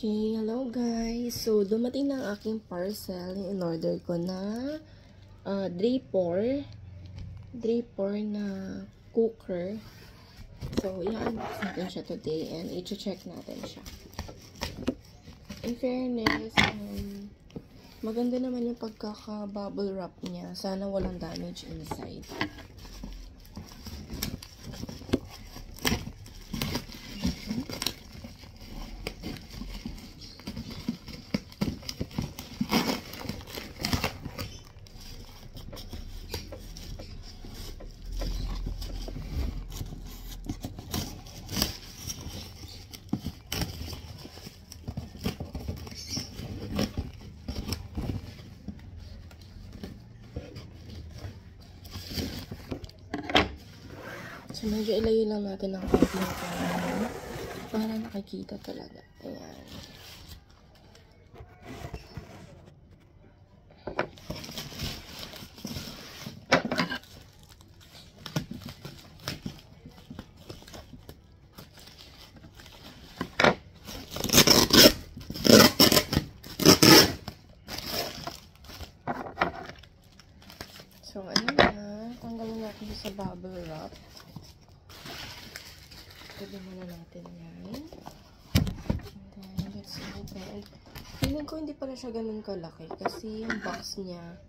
Okay, hello guys. So, dumating na ang aking parcel. In-order ko na draper na cooker. So, i-unbox natin siya today and i-check natin siya. In fairness, maganda naman yung pagkaka-bubble wrap niya. Sana walang damage inside. So, medyo ilayo lang natin ang konti para nakikita talaga. Ayan. So, ayan na. Tanggalin natin sa bubble wrap. Pwede muna natin yan. And then, let's open. Feeling ko hindi pala siya ganun kalaki kasi yung box niya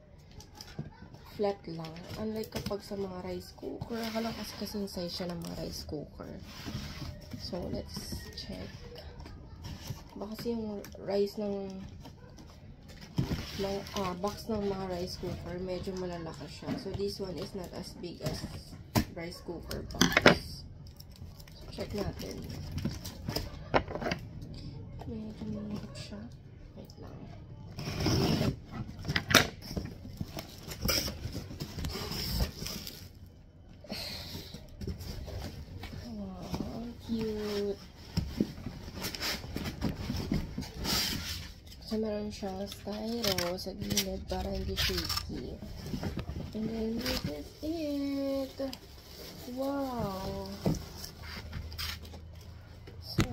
flat lang. Unlike kapag sa mga rice cooker. Akala kasi yung size siya ng mga rice cooker. So, let's check. Baka kasi yung rice ng box ng mga rice cooker, medyo malalaki siya. So, this one is not as big as rice cooker box. So, check natin. Medyo malaki siya. Wait lang. Wow, cute. So, meron siyang styro sa gilid para hindi shaky. And then, this is it. Wow. So,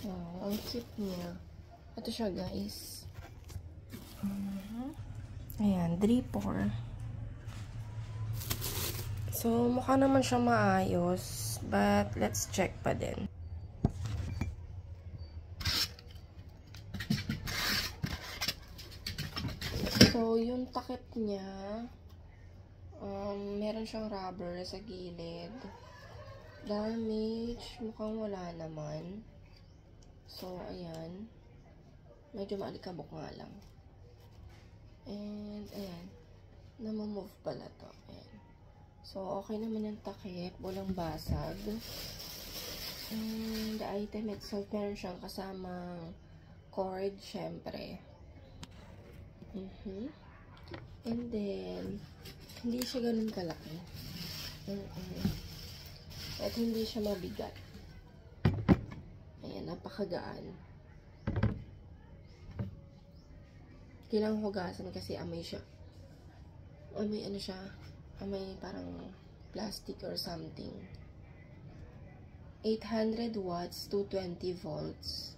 wow, ang cute niya. Ito siya, guys. Ayan, draper. So, mukha naman siyang maayos. But, let's check pa din. So, yung takip niya, meron siyang rubber sa gilid. Damage, mukhang wala naman. So, ayan. Medyo maalikabok nga lang. And, ayan. Namamove pala to. Ayan. So, okay naman yung takip. Walang basag. And, the item itself, meron siyang kasamang cord, syempre. And then, hindi siya ganun kalaki. At hindi siya mabigat. Ayan, napakagaan. Kailangang hugasan kasi amoy siya. Amoy ano siya? Amoy parang plastic or something. 800 watts, 220 volts.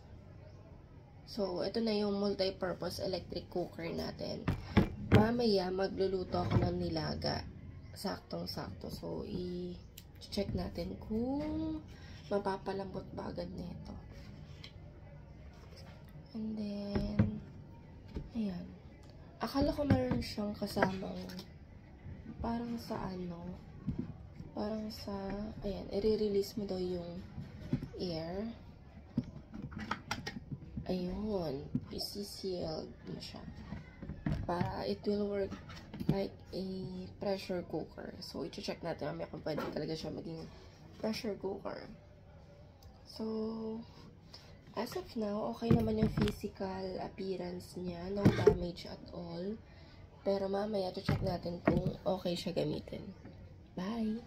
So, ito na yung multi-purpose electric cooker natin. Mamaya, magluluto ako ng nilaga. Saktong-sakto. So, i-check natin kung mapapalambot ba agad nito. And then, ayan. Akala ko meron siyang kasamang parang sa ano, parang sa, ayan, i-release mo daw yung air. Ayun, i-sealed mo siya. Para it will work like a pressure cooker. So, i-check natin mamaya kung pwede talaga siya maging pressure cooker. So, as of now, okay naman yung physical appearance niya. No damage at all. Pero mamaya, i-check natin kung okay siya gamitin. Bye!